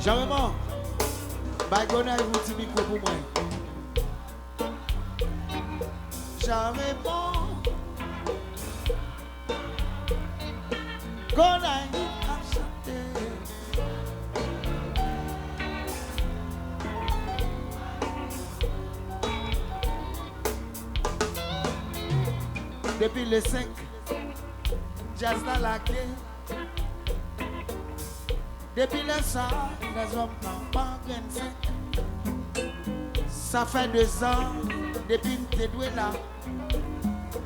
Charmement, bah Gonaive un petit micro pour moi. Charmement, Gonaive a chanté. Depuis le 5, jazz dans la clé. Depuis le 100, les hommes n'ont pas gagné. Ça fait 2 ans, depuis que tu es doué là.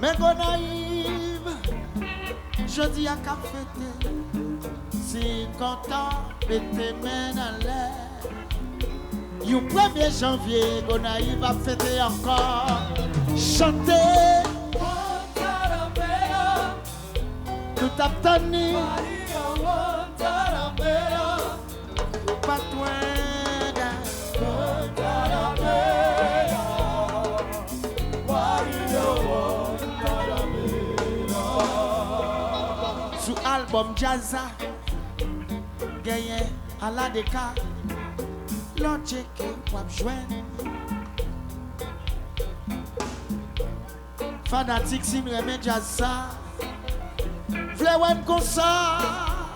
Mais Gonaive, je dis à qu'à fêter. Si content, de tes mains dans l'air. Le 1er janvier, Gonaive va fêter encore. Chanter. Tout a obtenu. Pas toi, sous album Jazza, gagné à la déca, l'autre checké pour joindre. Fanatique si me remet Jazza. V'lait un concert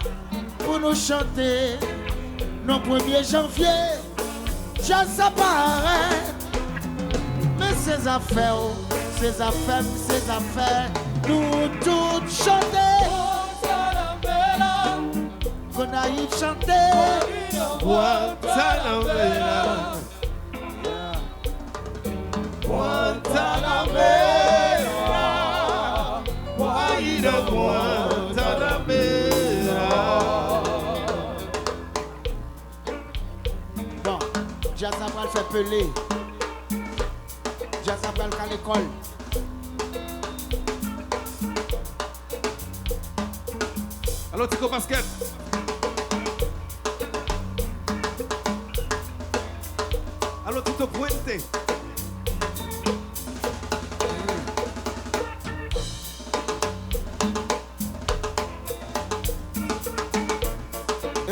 pour nous chanter. Non 1er janvier, jazz apparaît. Mais ces affaires, nous toutes chanter. Gonaive chanter. Guantanamera, Guantanamera, Guaida Guantanamera. Bon, jazz va le faire peler. Jazz va le faire à l'école. Alors, Tico Basket. Alors, Tito Puente. Et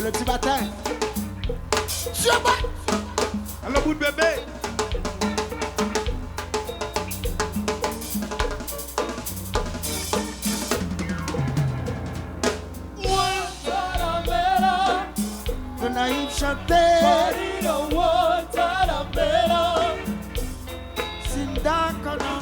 le petit matin. Alors, bout de bébé. Gonaive chanter. Sinda Konona.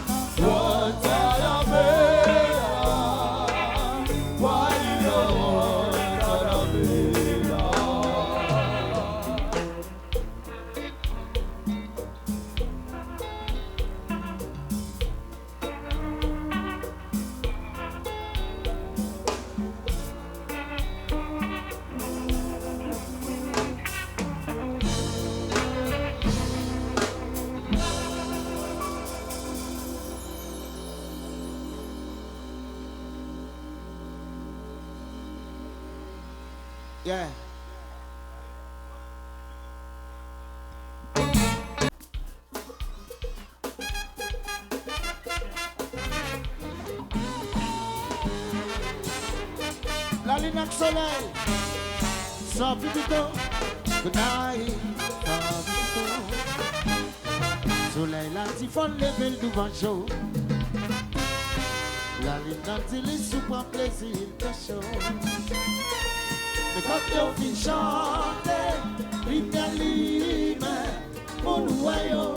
Yeah. La lune au soleil, sans pipito, Gonaive, sans pipito. Soleil là, si faut lever le devant chaud. La lune dans le sous prend plaisir de chaud. Mais quand on vient chanter, Rhythmic, mon royaume.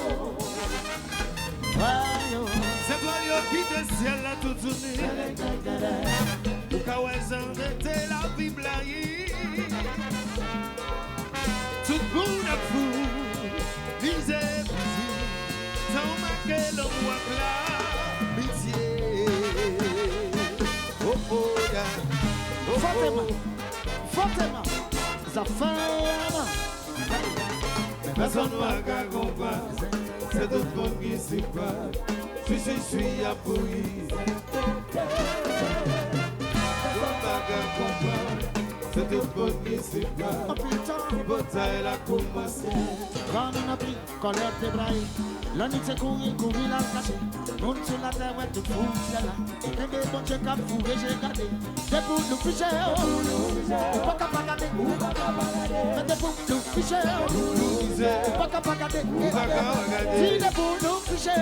C'est toi qui te ciel là toute journée. Pour qu'à ouazan était la Bible là. Tout le monde a fou, disait sans marquer le roi là, pitié. Oh oh yeah, oh Fortement, Zafem. mais personne n'a qu'à comprendre. C'est tout le monde qui s'y parle. Je suis à pourrir. C'est tout le monde qui s'y parle. La bataille a commencé. Quand on a pris, colère tes bras. L'on dit c'est courir la cacher. Nous sur la terre, ouais, tout fou, c'est là. Et que bon Dieu qu'a fourré, j'ai gardé. C'est pour nous ficher, pas qu'à pas garder. C'est pour nous fiché, Paka Pagade, Tine Boulou fiché,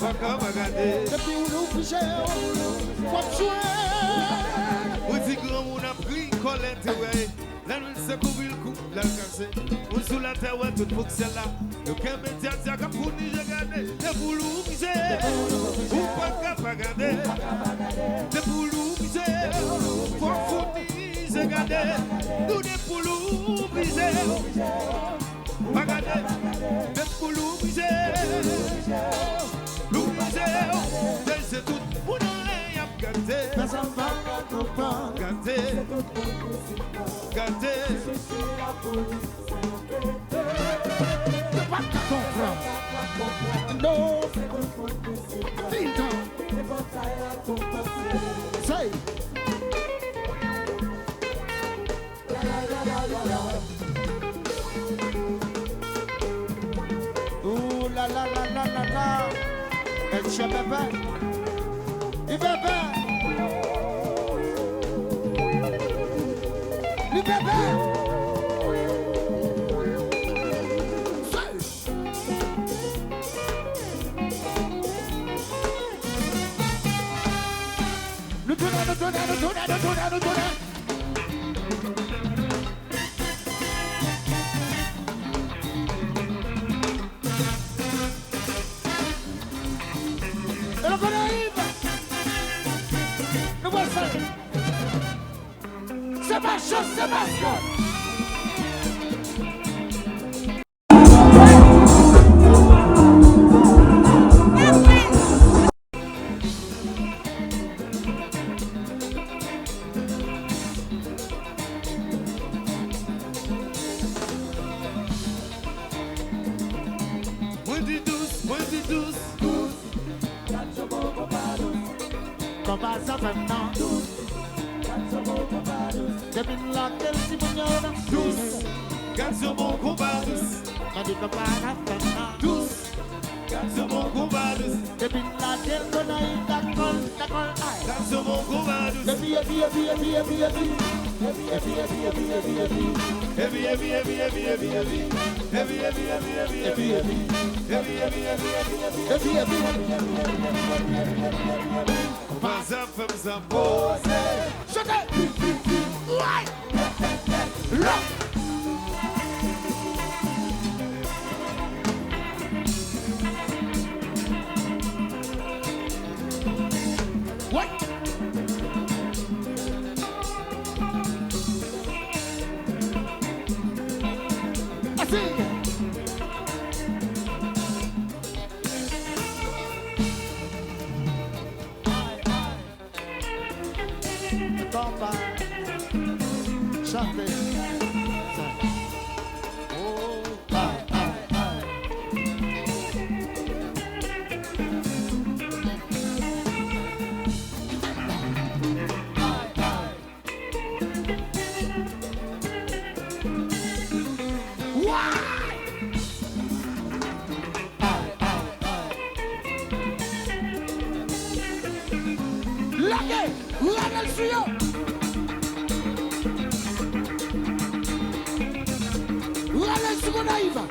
Paka Pagade, depuis Boulou fiché, Où est-ce que l'on a pris Colette, ouais? La nuit se couvre le coup, la casse. Où sous la terre, ouais, tout pour celle-là. Le cœur métier, c'est à Capouni, j'ai gardé. Les boulous, misé. Ou pas capable de garder. Les boulous, misé. Pour fourni, j'ai gardé. Nous, des boulous, misé. Pas garder. Des boulous, misé. Loup, misé. C'est tout. Pour nous, les y'a gardé. Gardé. Gardez. C'est pas qu'à comprendre. Non. Vite. Say. Ouh la la la la la la. Elle se bébé. Il bébé. Le bébé. Le tonnerre. Et le Gonaive. Le voici. C'est ma chose, c'est ma chose. Comme à Zafem non. Depuis la quelle si vous n'avez pas tous. Garde sur mon combat douce. On dit que pas la fin Tous. Garde sur mon combat douce. depuis la quelle Gonaive d'accord. Garde sur mon combat douce. Depuis Zafem s'imposer. Ouais. Chanter. Oh, Lage el suyo. Lage el Gonaive.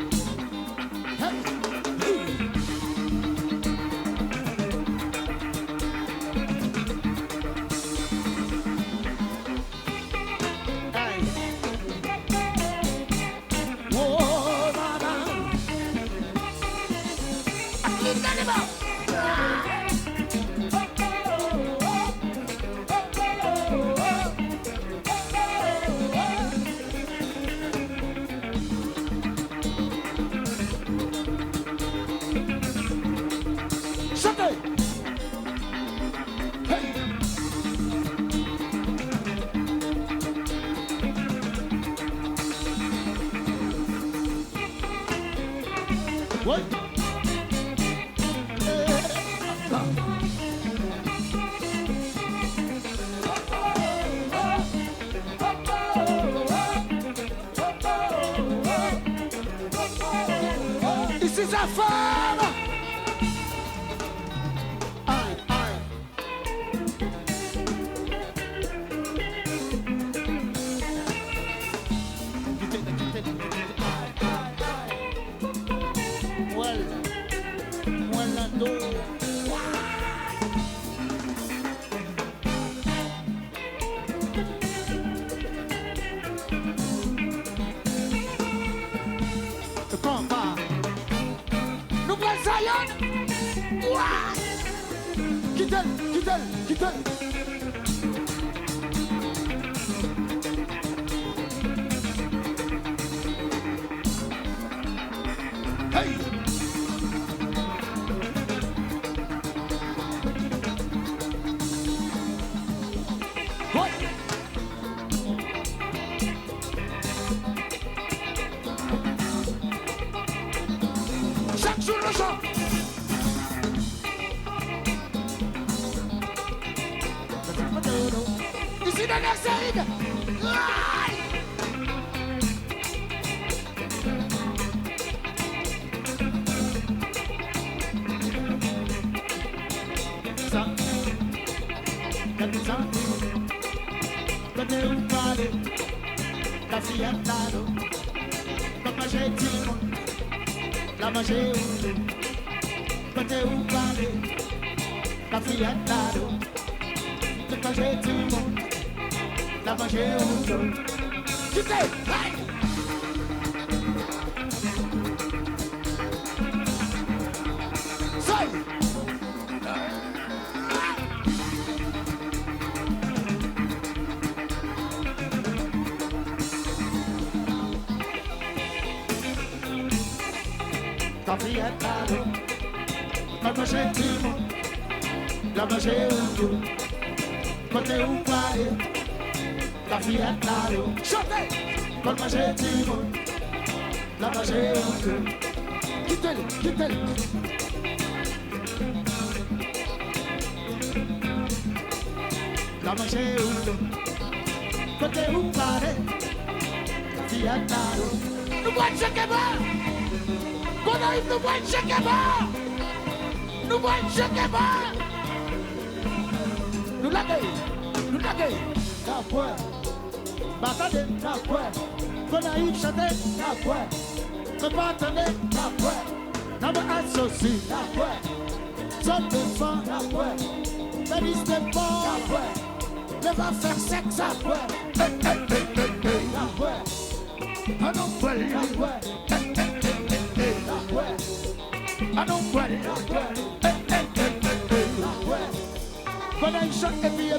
Ici Zafem. Hey! Chaque jour le chant. Ici dans la Ceide. Ça, côté où parler, la fille est là, comme j'ai dit, la manger où, côté où parler, la fille est là, comme j'ai dit, la manger où, quittez, hey! La fille est là, la manger où, la manger où, côté où parler, la fille est là, chantez, la manger où, la manger où, quittez-le, quittez-le. La manger où, côté où parler, la fille est là, nous voyons chaque bas. Gonaive, nous voyons chaque bas. Nous voyons chaque bas. Nous laguez. La poire. Bataille, la poire. Gonaive, chantez, la poire. Ne pas attendre, la poire. N'a pas associé, la poire. Zone de fond, la poire. Bénisse de port, la poire. Ne va faire sexe, la poire. La poire. Ah non, la poire. I don't want it. When I shot every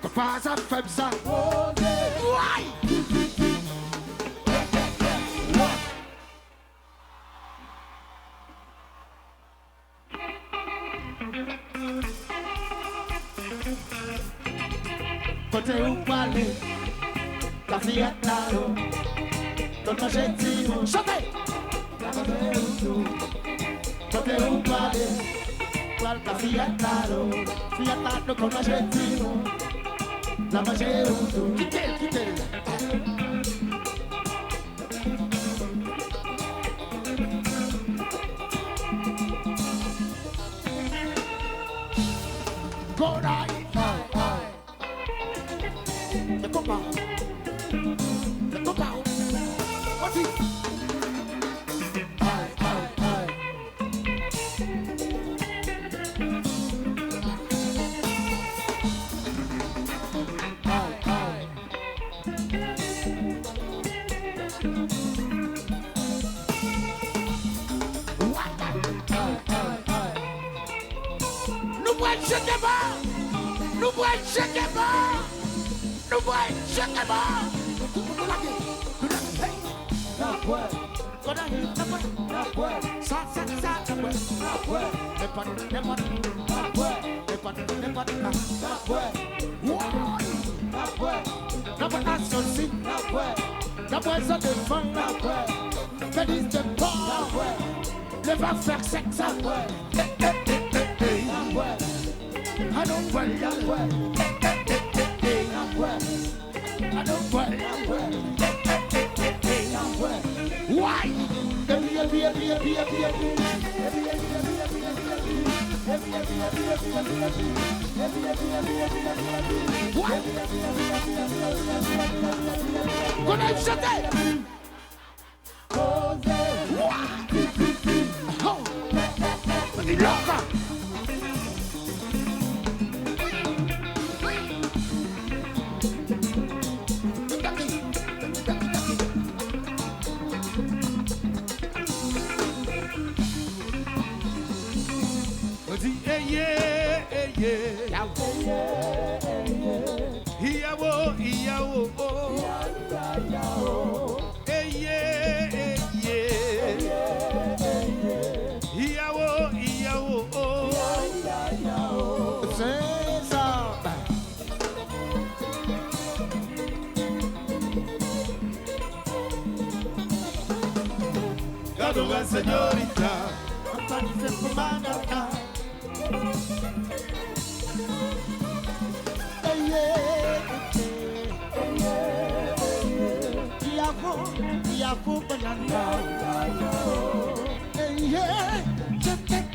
Papa Zafem ça. Why? Côté où parler, la fille est là, dans ma gentille, chantez! Côté où parler, la fille est là, dans ma gentille, la manger où, quittez. Gonaive! Le combat. Vas-y. Nous voyons chaque bas. Nous voyons chaque bas. Nous voyons chaque bas. La poire. La poire. Ça, la poire. La poire. Les potes. La poire. Les potes. La poire. La poire. La poire associée. La poire. La poire ça défend. La poire. Bénisse de port. La poire. Le va faire sexe. La poire. La poire. I don't worry. La poire. La poire. I don't worry. La poire. Why? Gonaive, chantez! Cadeau belle señorita. Anthony fait pour Manata. Yako banana. Je t'aime.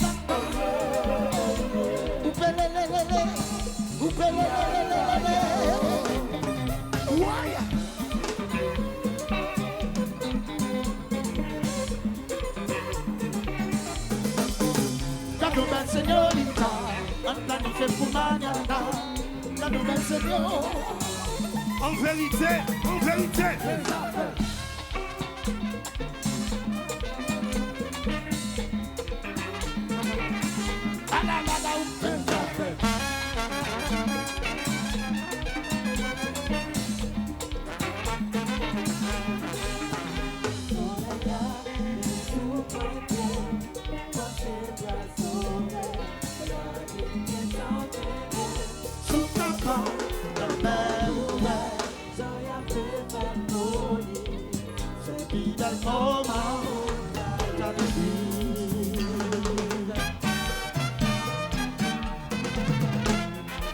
Oupelelelele. Oupelelelele. Why? Cadeau belle señorita, Anthony fait pour Manata. Cadeau belle señorita. En vérité, en vérité.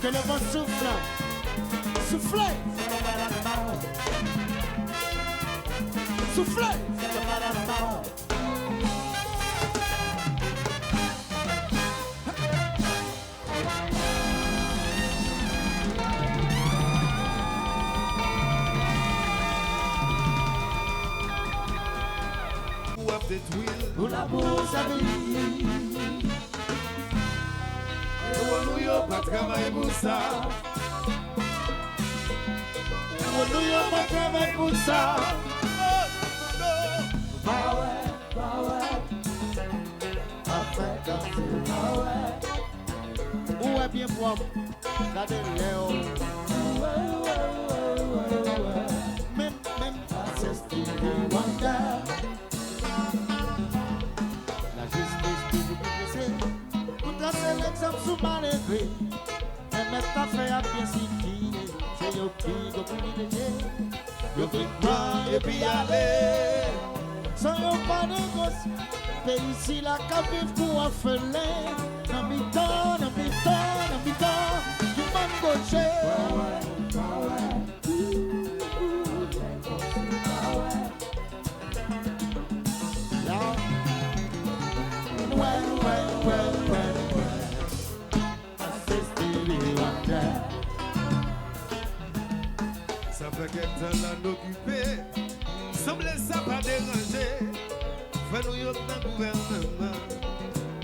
Que le vent souffle, soufflez, soufflez, Ou la bourse à vie. Nous y'avons pas travaillé pour ça. Nous y'avons pas travaillé pour ça. Power. Où est bien propre? Regardez Léo. Même, c'est Stevie Wonder. La justice qui vous blessez. C'est l'exemple sous mal élevé. Mais mettre ta fait à bien s'y guider. C'est yo qui go privilégié. Yo qui prend et puis aller. Sans yo pas de gosse. Pays ici la cabine pour un félin. Dans mi-temps. Du monde gaucher. Ça fait quelques temps l'en occuper. Semble ça pas déranger. Fais-nous y'a dans le gouvernement.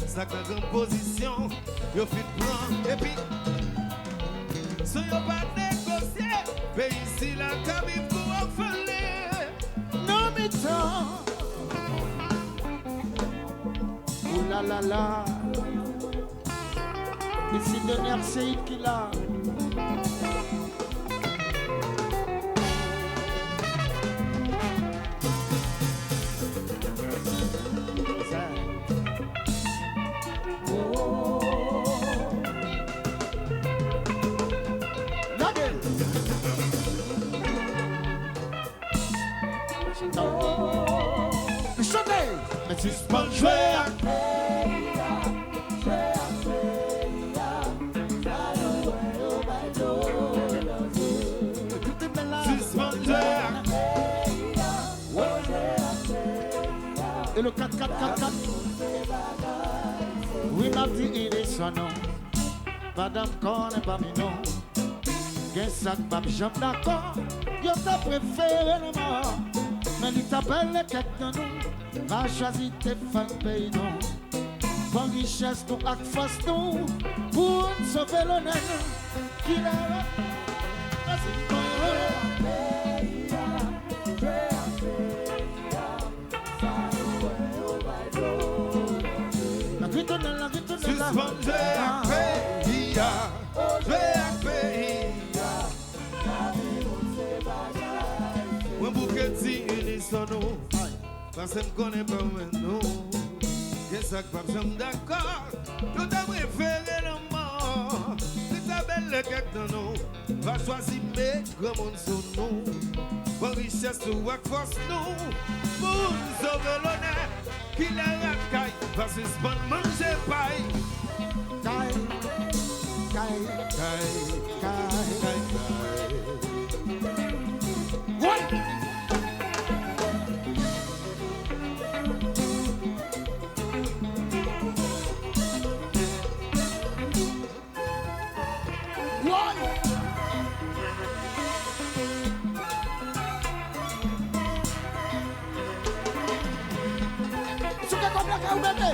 Ça qu'en grande position. Y'a fait plan. Et puis, si y'a pas négocié. Mais ici la cabine pour enfiler. Non, mais tant. Ouh là là là. Ici dernière Ceide qui l'a. Mais tu se penses jouer à et le 4-4-4-4. Oui, m'a dit il est son nom. Madame connaît pas mes noms. Qu'un sac, pas j'aime d'accord. Yo t'a préféré le mort. Mais il t'appelle les quêtes de nous. Va choisir tes femmes pays non. Pour richesse nous acte face nous. Pour sauver l'honneur. Qui l'a. Parce que je ne connais pas maintenant. Qu'est-ce que je suis d'accord? Nous devons préférer le mort. Si ta belle le quelqu'un de nous, va choisir mes grands mondes sur nous. Pour richesse ou à force nous, pour sauver l'honneur. Killer at Kai versus Manje Pie. Kai, Kai, Kai, Kai. Kai, Kai. What? What? Suka kau belakang bebe.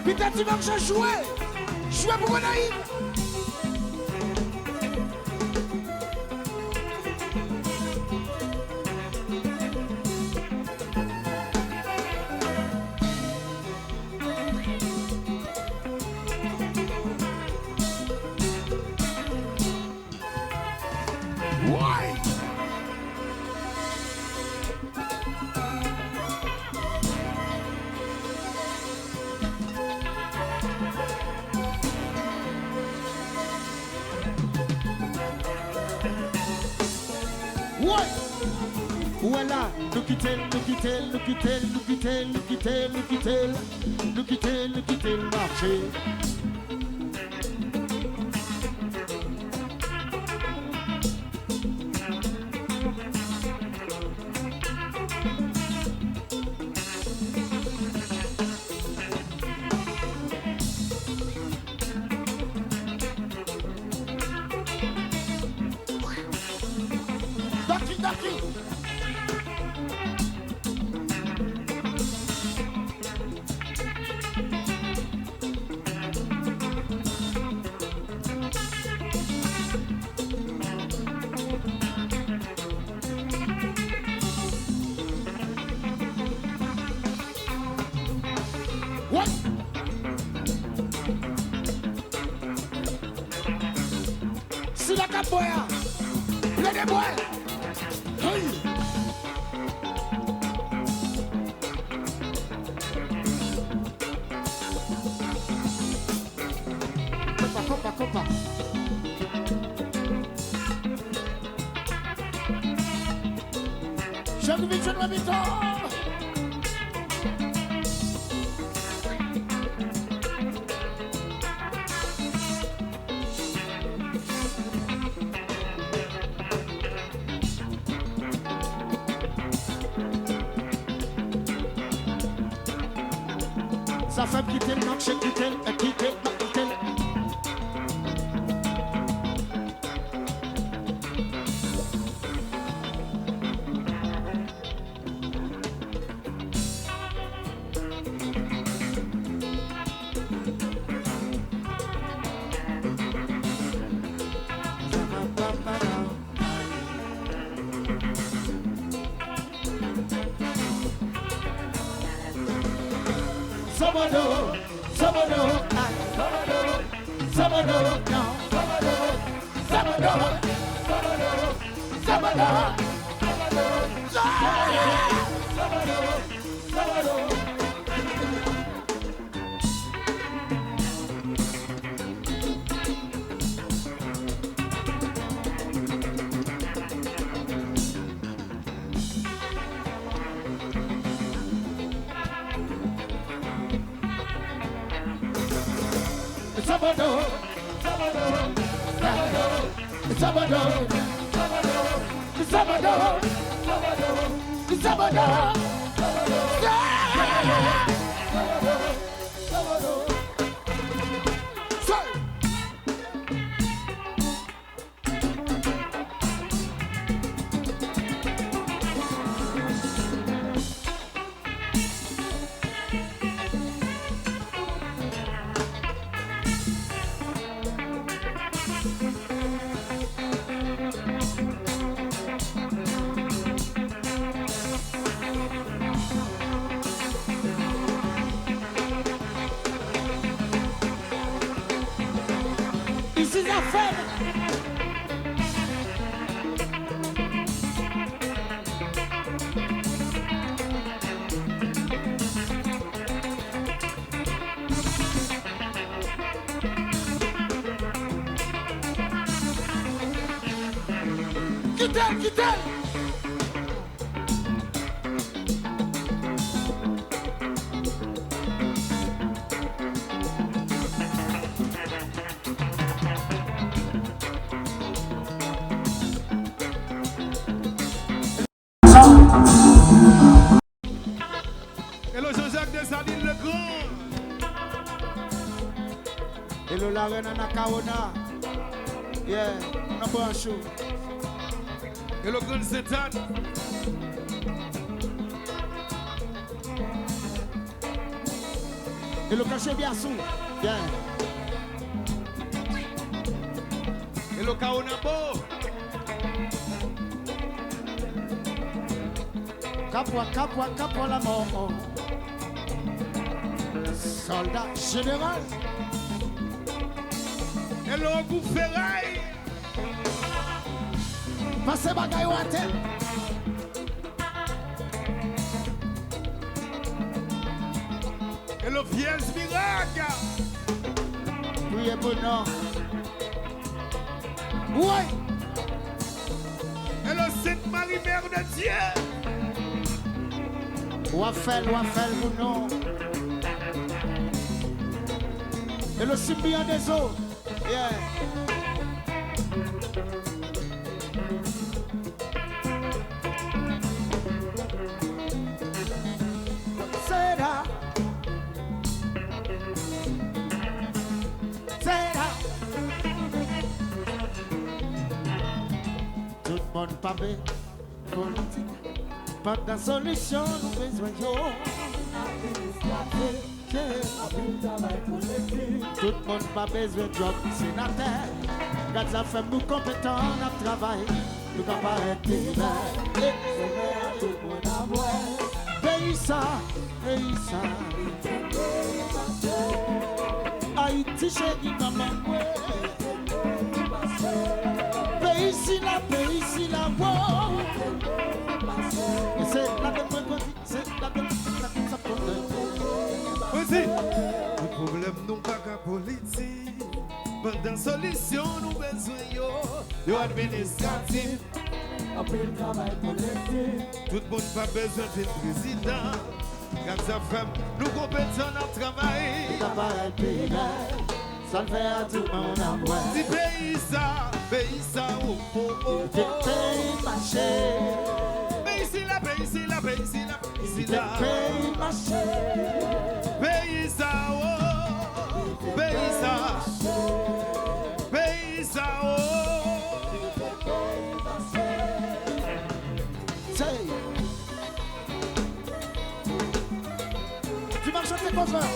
Putain, tu veux que je joue? Jouer pour Gonaive. Why? What? Voilà, look it, look it, look it, look it, look it, look it, look it, look it, marché. What? Si la capoeira, plein de bois. Hey. Copa. Je vous dis, je dois vite. Zafem quitte le marché, quitte le Ici Zafem. quitte. Hello Jean-Jacques Dessalines le grand. Hello la reine Anakaona. Yeah, on a pas un show. Hello grand Satan. Hello caché bien sous. Bien. Hello Kaonabo. Capoi la mort. Soldat général. Hello Goufferaille. Passez bagaille ou à terre. Hello Fies Miracle. Priez pour nous. Ouais. Hello Sainte Marie Mère de Dieu. Wafel pour nous. Et le symbiont des eaux. Yeah. Ceide. Tout le monde pas bien politique. Pas de solution, nous besoin de tout le monde pas besoin de job sénateur. Quand ça fait nous compétents, on travaille. Nous pas arrêter là. Tout le monde a moi. Pays ça. Haïti chérie maman moi. Pays ici là, wow. Et c'est la démocratie, c'est la démocratie, ça peut. Aussi, le problème nous pas qu'à politique. Pendant solution nous besoin yo administratif. Après le travail collectif. Tout le monde pas besoin de président. Quand ça fait nous compétents dans le travail. Ça va être pays là. Ça le fait à tout le monde à moi. Si pays ça, oh. Pays marché. Pays là. Pays marché. Pays ça, oh. Pays ça, oh. Tu vas chanter quoi faire?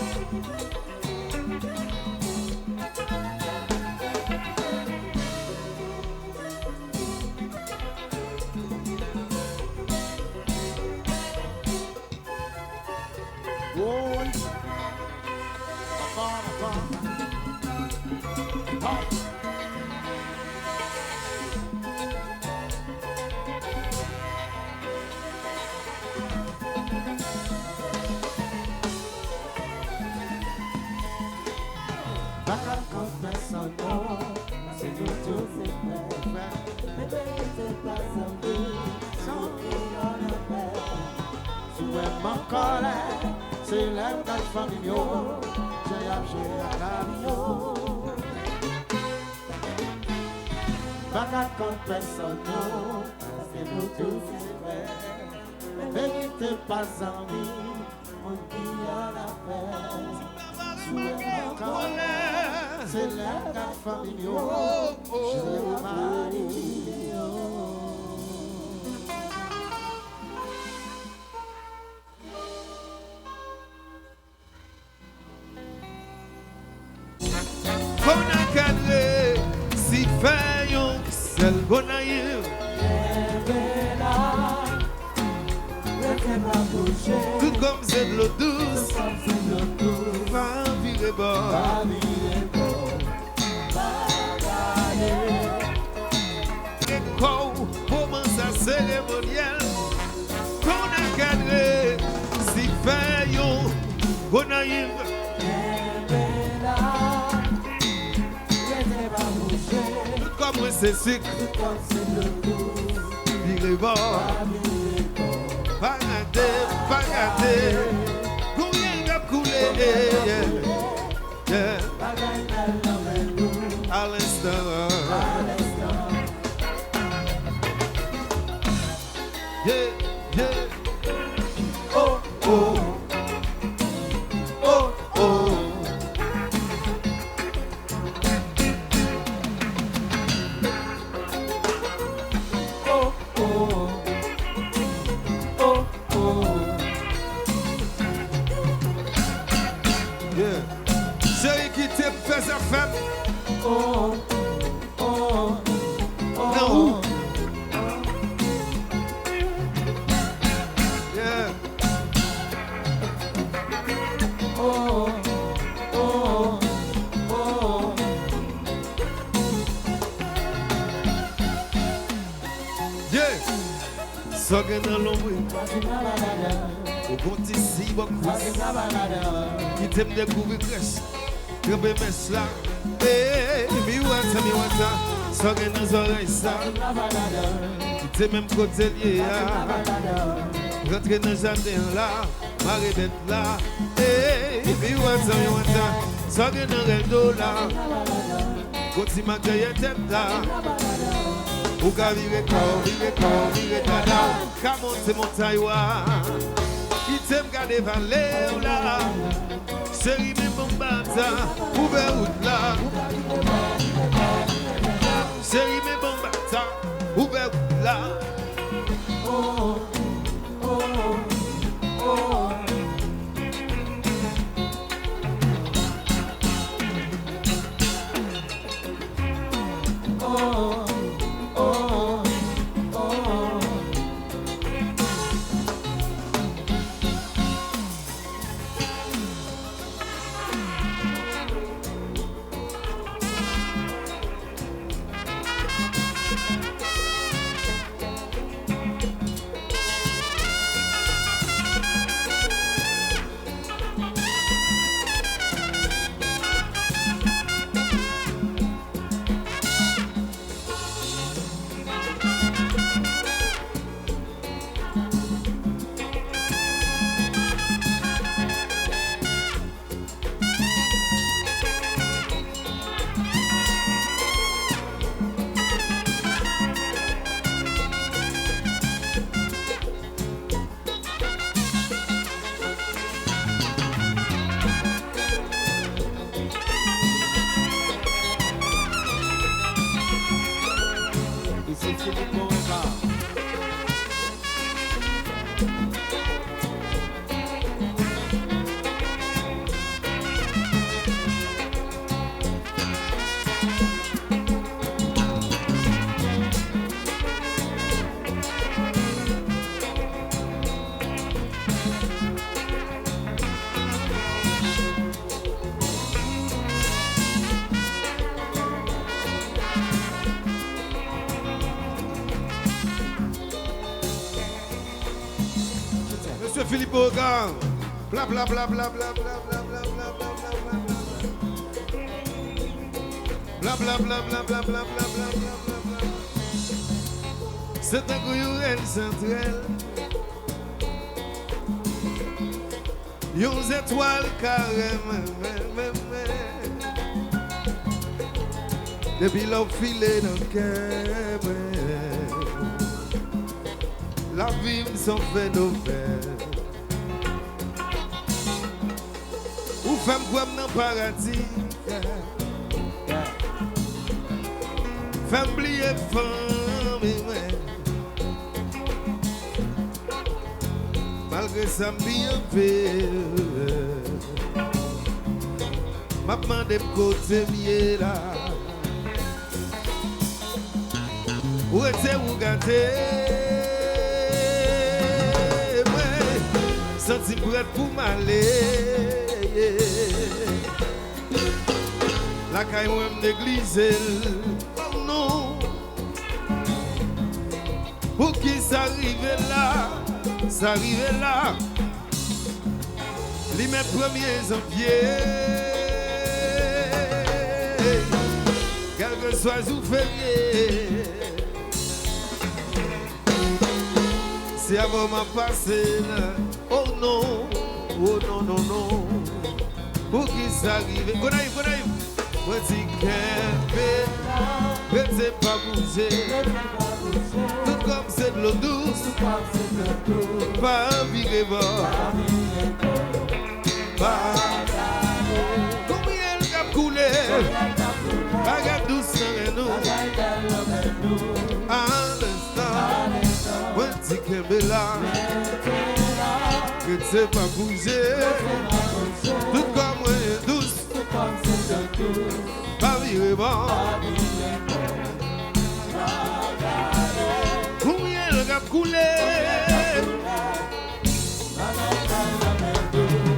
C'est l'air d'un familio, j'ai à camion. Pas contre personne, parce que nous tous c'est vrai. Vérité pas envie, on dit à la paix. C'est l'air d'un familio, j'ai à Mario. Cange, si fait un seul Gonaive. Tout comme c'est de l'eau douce, va virer bord. Et quand commence à cérémoniel, qu'on a cadré, si fait un Gonaive. comme moi c'est sucre. Virez bord. Pas gâté. Pour rien qu'à couler. Yeah. À l'instant. Yeah. Oh. Chérie qui t'aime fait Zafem. Non. Yeah. Yeah. Sogue dans l'ombre. Au compte ici, beaucoup. Qui t'aime découvrir crèche. Grebe mèche là. Hey, mi wata. Sogue dans les oreilles ça. Qui t'aime même côté lié. Rentre dans le jardin là. Marée bête là. Hey, mi wata. Sogue dans le dos là. Côté ma gueule tête là. Ou ka vire dada. Ka monte montagne wa. Qui t'aime garder vallée là. Chérie mes bombata. Ouvert route là. Chérie mes bombata. Ouvert route là. Philippe Bogan, bla bla bla bla bla bla bla bla bla bla bla bla bla bla bla bla bla bla. C'est un gourel central. Yon étoile carrément. Depuis l'eau filée dans le cœur. La vie me s'en fait nouvelle. Ou femme comme dans le paradis. Femme oubliée femme. Malgré ça, bien fait. M'a demandé de côté mieux là. Où était-vous gâté? Senti prête pour m'aller. La caille moi me négliger. Oh non. Pour qui ça arrive là? Ça arrive là. Les mes premiers en pied. Quel quel que soit jour férié. Si avant m'a passé là, oh non, non, non. Pour qui s'arrive, Gonaive. Moi si qu'elle fait pas bouger. Tout comme c'est de l'eau douce, pas un virement. Combien elle a coulé, regarde douce et nous. À l'instant, moi si qu'elle là, que c'est pas bouger. Tout comme moi est douce, pas virement. Combien elle a coulé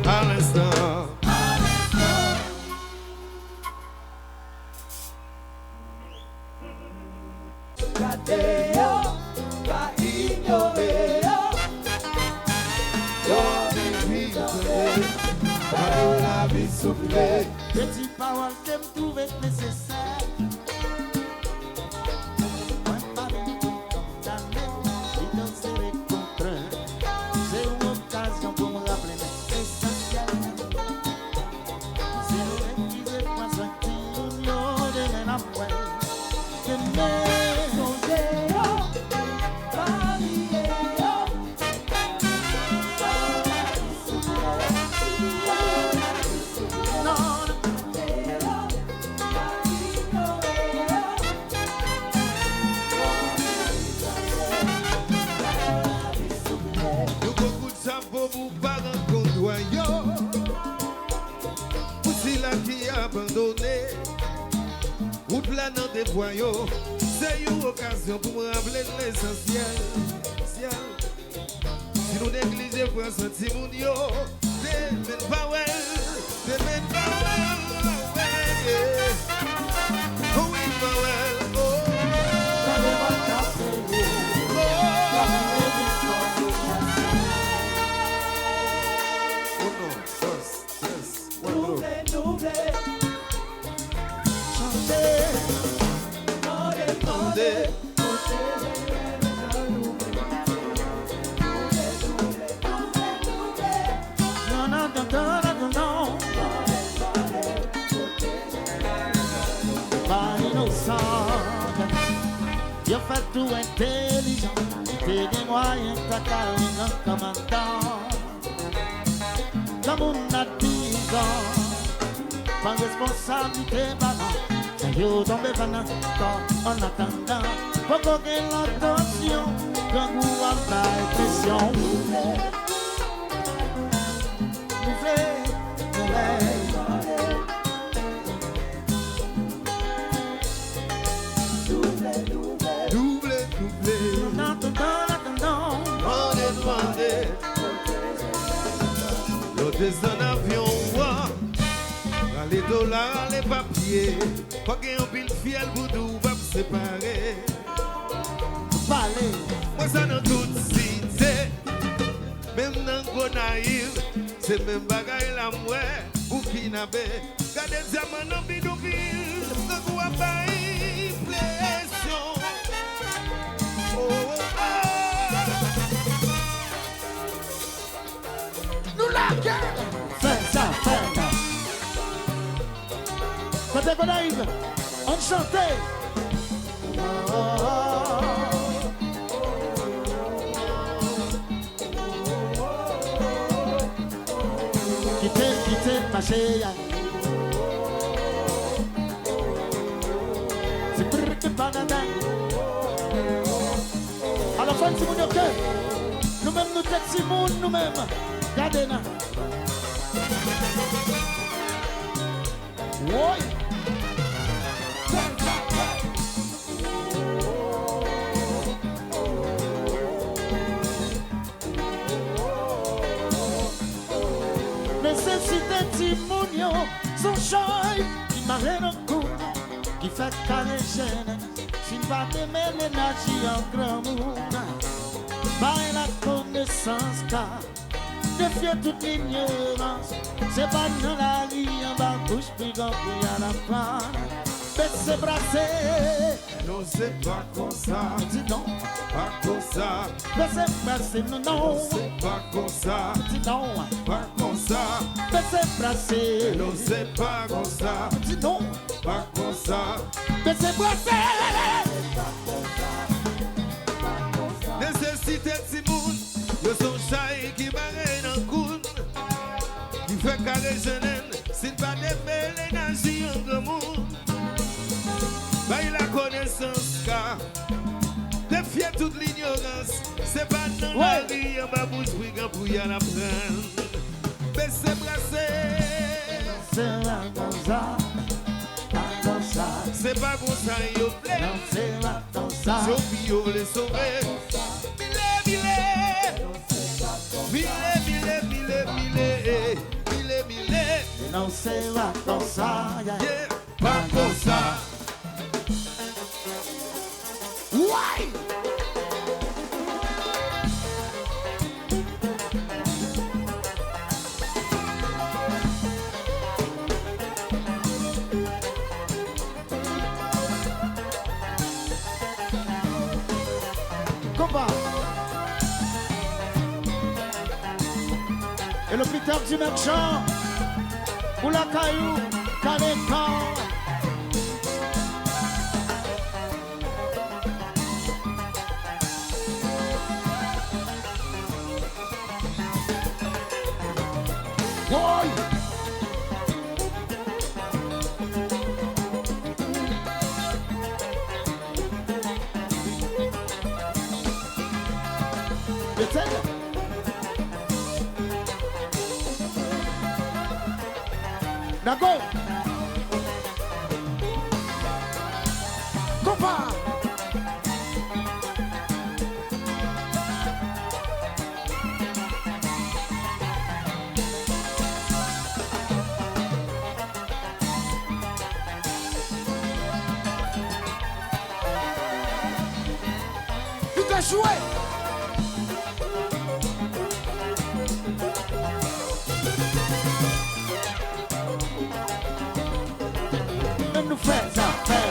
à l'instant. Gardez-yo, pas ignorer. La vie soufflée. Petite parole que me trouvait nécessaire. Moi, pas de tout condamné, j'ai dansé les contraintes. C'est une occasion pour me rappeler l'essentiel. C'est le qui est pas sorti, l'union de l'enapoué. Vous parents condoyants, vous si la qui abandonné, ou planant des voyaux, c'est une occasion pour me rappeler l'essentiel. Si nous négligeons pour un sentiment, c'est même pas well, c'est même pas well, oh oui, pas well, oh. You fais tout intelligent, t'es des moyens, t'as carré un commandant. Comme on a 10 ans, pas responsabilité, bah non. C'est you tombé pendant en attendant. Faut qu'on ait l'attention, quand vous avez la pression. L'autre en avion, les dollars, les papiers, pas qu'il y ait un pile fiel pour tout va me séparer. Moi ça dans toute cité, même dans Gonaive, c'est même bagaille la mouette, ou qui n'a pas, gardez diamant dans bidonville, donc on va pas y pression. Nous la guerre. Fais ça. Côté Gonaive, on chantait. Quittez, ma chérie. C'est pour que pas d'adam. À la fin, c'est mon cœur. Nous-mêmes, nous têtes nous-mêmes. Gardez-nous. Oui. Nécessité Timonio, son choix qui m'arrête un coup, qui fait carré gêne, s'il va t'aimer l'énergie en grand monde, par la connaissance car, défier toute l'ignorance, c'est pas dans la vie en bas couche, puis qu'on prie à la fin. baissez brassez. Non, c'est pas comme ça. Dis non. Pas comme ça. Baissez brassez, non, non. C'est pas comme ça. Dis non. Pas comme ça. Baissez brassez. Non, c'est pas comme ça. Dis non. Pas comme ça. Baissez brassez. Nécessité de Timoun, yo son chay qui barre dans coun. Il fait carré jeune, s'il pas défait l'énergie en grand monde. Baille la connaissance car défier toute l'ignorance. C'est pas dans la vie, en bas bouche brigand pour y en apprendre. Baissez brassez. C'est la dansa. C'est pas comme ça, yo plaît. Non, c'est la dansa. Sophie, yo les sauver. Mille. Non, c'est la dansa. Yeah, pas comme ça. Why? Combat. Et le Peter du Merchant, pour la caillou, Calécan. D'accord. Combat. Tu t'as joué. Nous fait Zafem.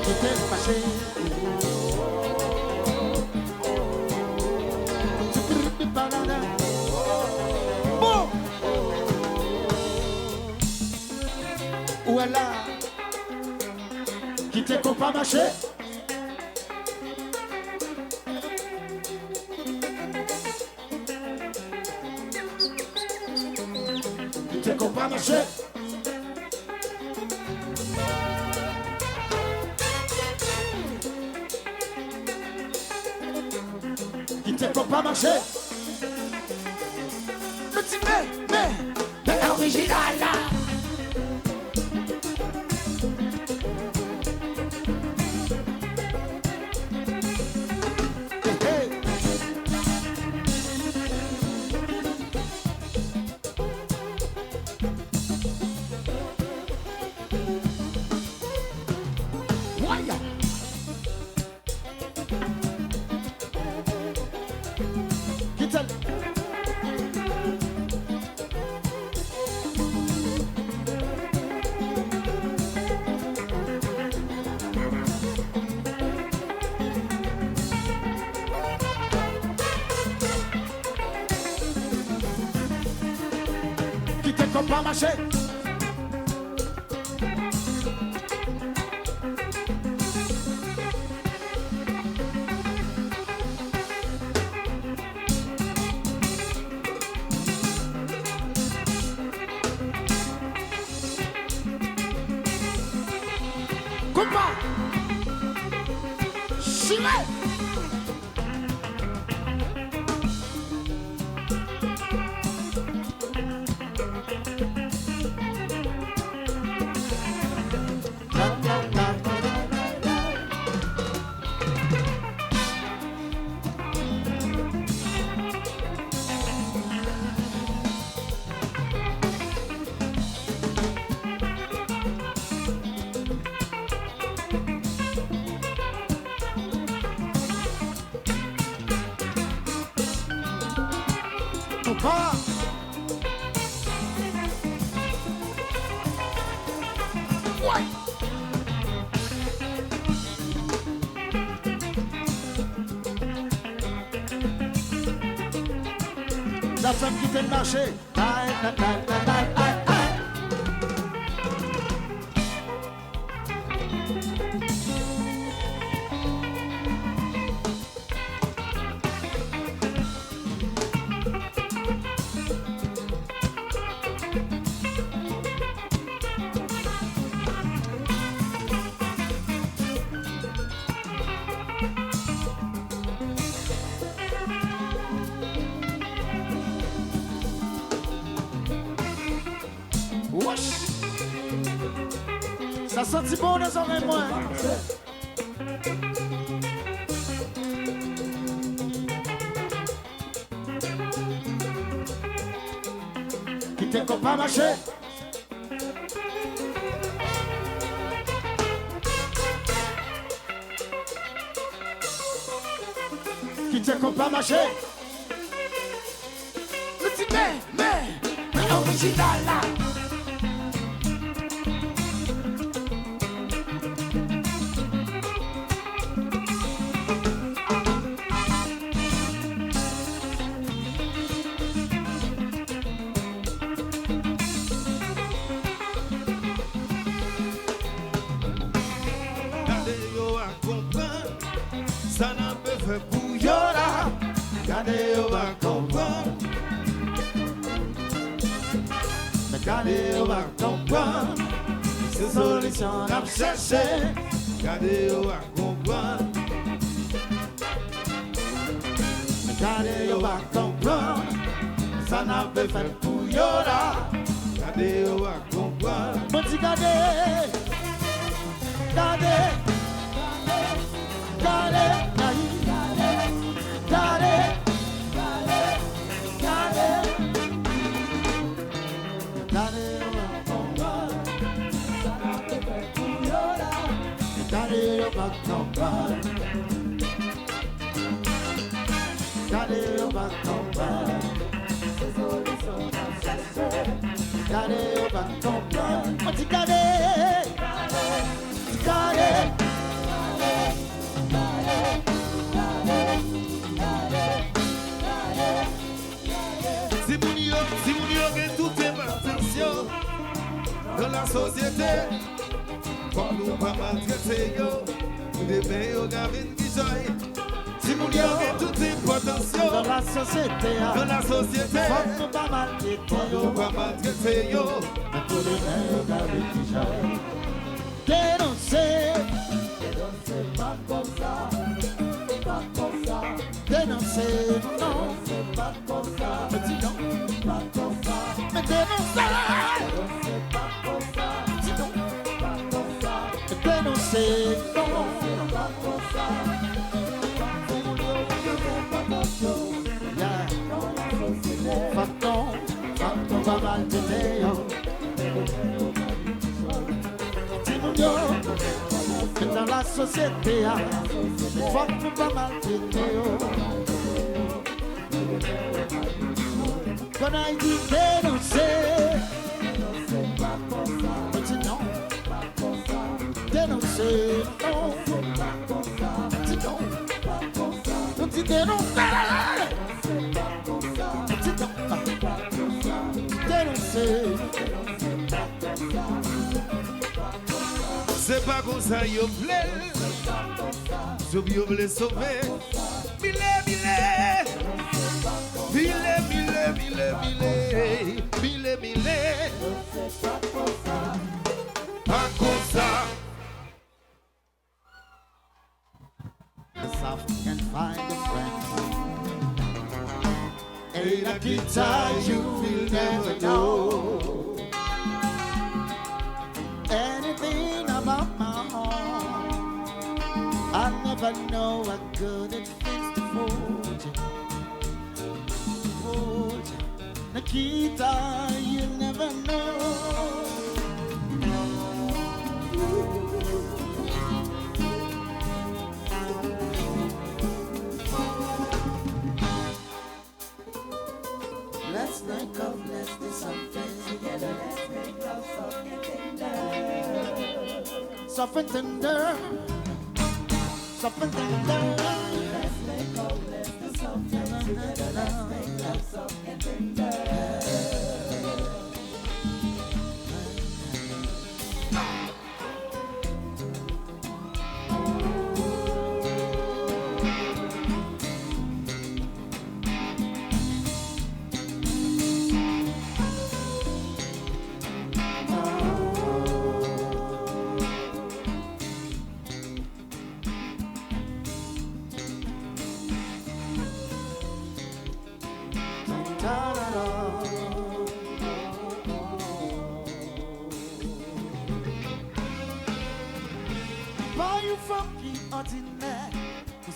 Quitter fâché. Bon. Où est là? Quitter qu'on pas marcher. Quitter qu'on pas marcher. Quitter qu'on pas marcher. Le petit mais original là. Pas marcher. Combat. Chilè. pas. Ouais. Zafem qui fait le marché. Ça sent bon dans son oreilles, moi. Qui t'es qu'on pas marché. Qui t'es qu'on pas marché. Le petit mais original là. Regardez, on va comprendre. Regardez, on va comprendre. Ces solutions à chercher. Regardez, on va comprendre. Regardez, on va comprendre. Ça n'a pas fait pour Yoda. Regardez, on va comprendre. Mon petit regardez. Regardez. Regardez. Si vous avez toutes les intentions dans la société, comme nous pas maltraiter, nous devons garder une vision. Si vous avez toutes les potentiels dans la société, faut nous pas maltraiter, nous pas maltraiter, nous devons garder une vision. Dénoncer, pas comme ça, pas comme ça. Dénoncer, non, c'est pas comme ça. Petit non, pas comme ça. Mais dénoncer, pas comme ça. Petit non, pas comme ça. Dénoncer, non, c'est pas comme ça. Faton, va mal péter, dans la société, faut que pas mal péter. Gonaive dénoncer, petit non, dénoncer, non, petit non, on dit dénoncer, petit non, dénoncer. c'est pas comme ça, yo plaît. Je voulais sauver. Mille. Pas comme ça. The soft can find a friend. Ain't a guitar you will never know anything about my heart. I never know what good it feels to hold you. Nikita, you'll never know. make love, let's do something. Together let's make love soft and tender. Soft and tender. Soft and tender. Let's make love, let's do something. Together let's make love soft and tender.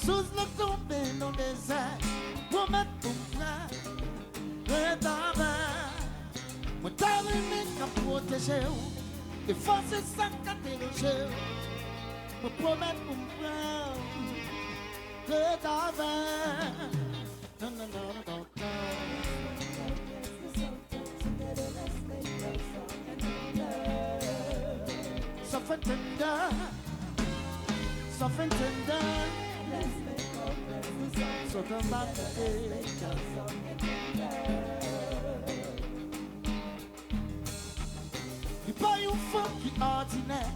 Sous le tombé dans des airs, pour mettre ton frère, et ta main, moi t'avais mis qu'à protéger, effacer ça qu'à déroger, me promettre mon frère, et ta main, non, non, non, non, non. Soft and tender, soft and tender. So come back today. You buy your funky ordinaire,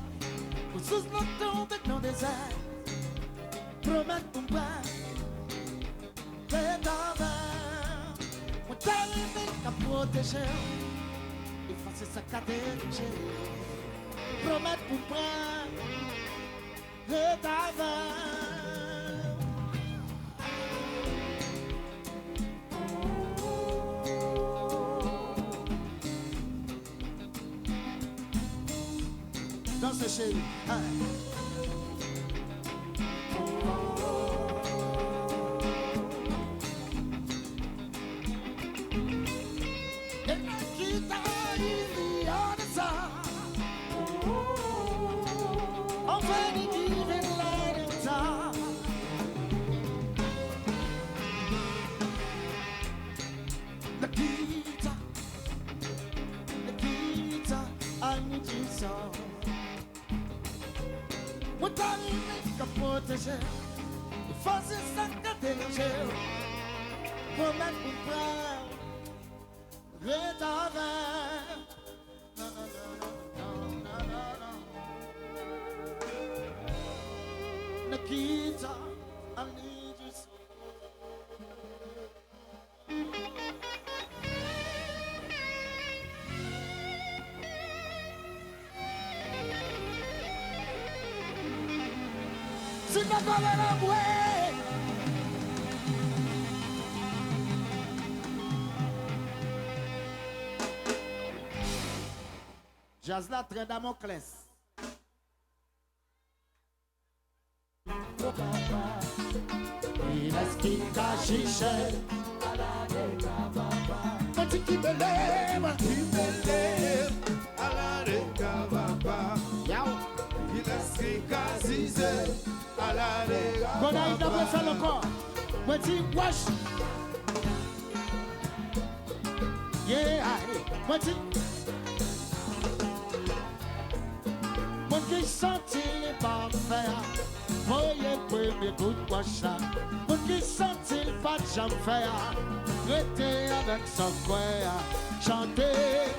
but sus not tombé dans des airs. Promets ton pain, t'es d'avant. Moi t'as aimé qu'à protéger, effacer sa cadence. Promets ton pain, t'es d'avant. Dans ce chéri, protéger, effacer ça qu'a dérangé, promettre mon frère, rétablir. Non, non, non, non, non, non, non. Nikita, I need you so. C'est pas comme la bouée. Jazz la très Damoclès. Il est ce qui t'a chiché. Quand tu qui me lève, à la récavapa. Il est ce qui t'a chiché. Gonaive n'a pas fait encore. Moi dis wesh. Yeah, moi dis. Mon qui sentit les parfaits. Voyez premier coup de wesh. Mon qui sentit pas de jambe faire. Rester avec son coin. Chanter.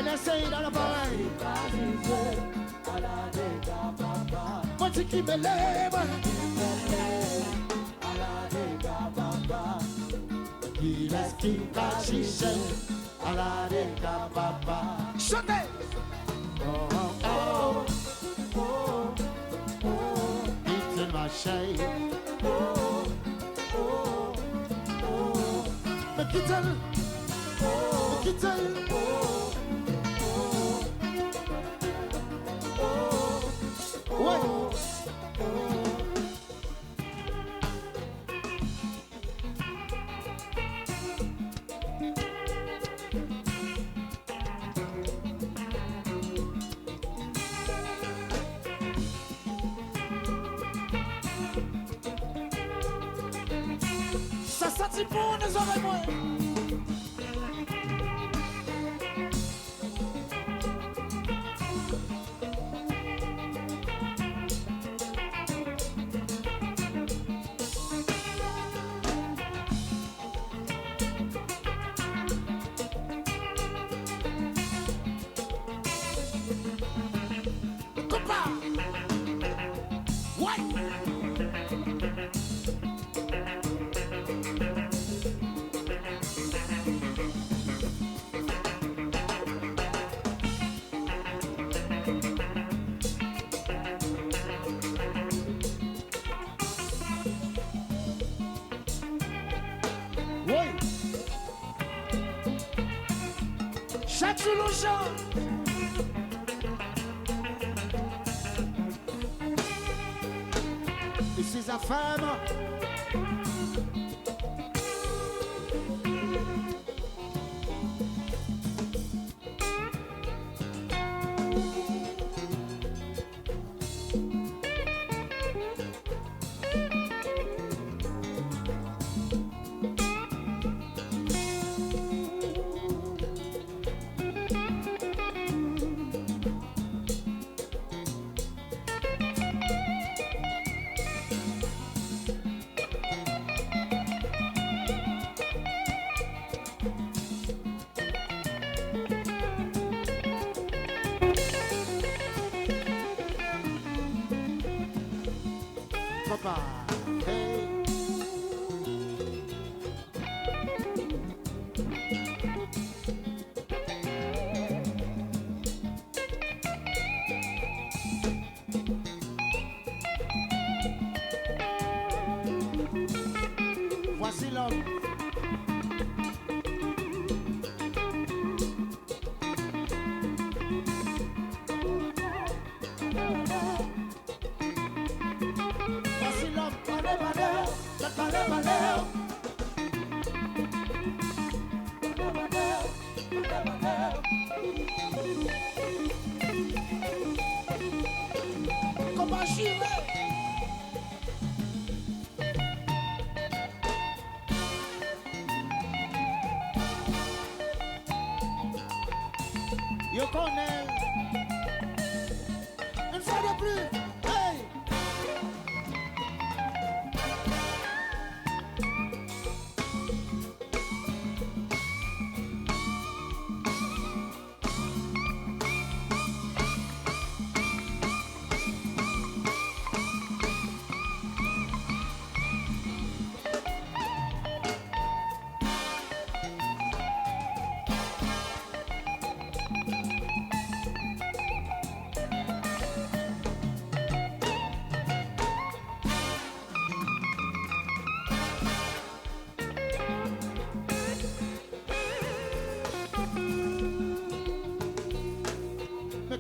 Laissez dans la pareille. Moi tu qui me lève. Qui laisse qui t'a chiché. À la déca papa. Chantez. Oh oh oh oh oh. It's my shade. Oh oh oh. Me quitte. Me quitte. Ouais. Ça sentit pour nous oreilles moi. Ici Zafem. Papa, hey. Voici l'homme. Comment j'irai? Yo connais. Une fois de plus. Hey!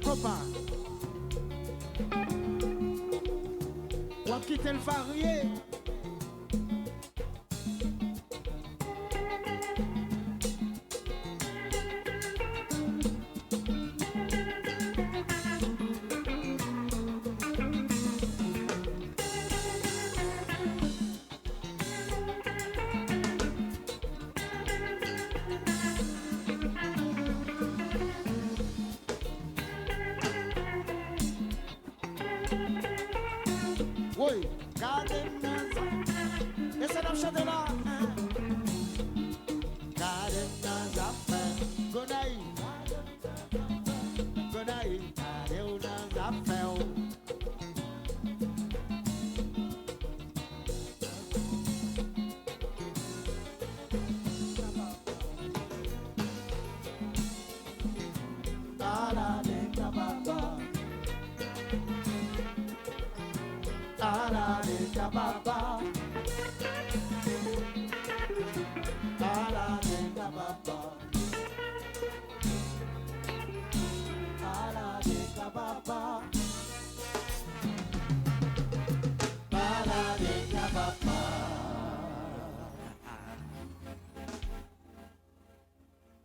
Copain, on quitte le varié. Oui, gardez et c'est dans chanter là. Gardez dans Zafem, Gonaive, Gonaive, gardez dans Zafem. Ala de kababa, ala de kababa, ala de kababa.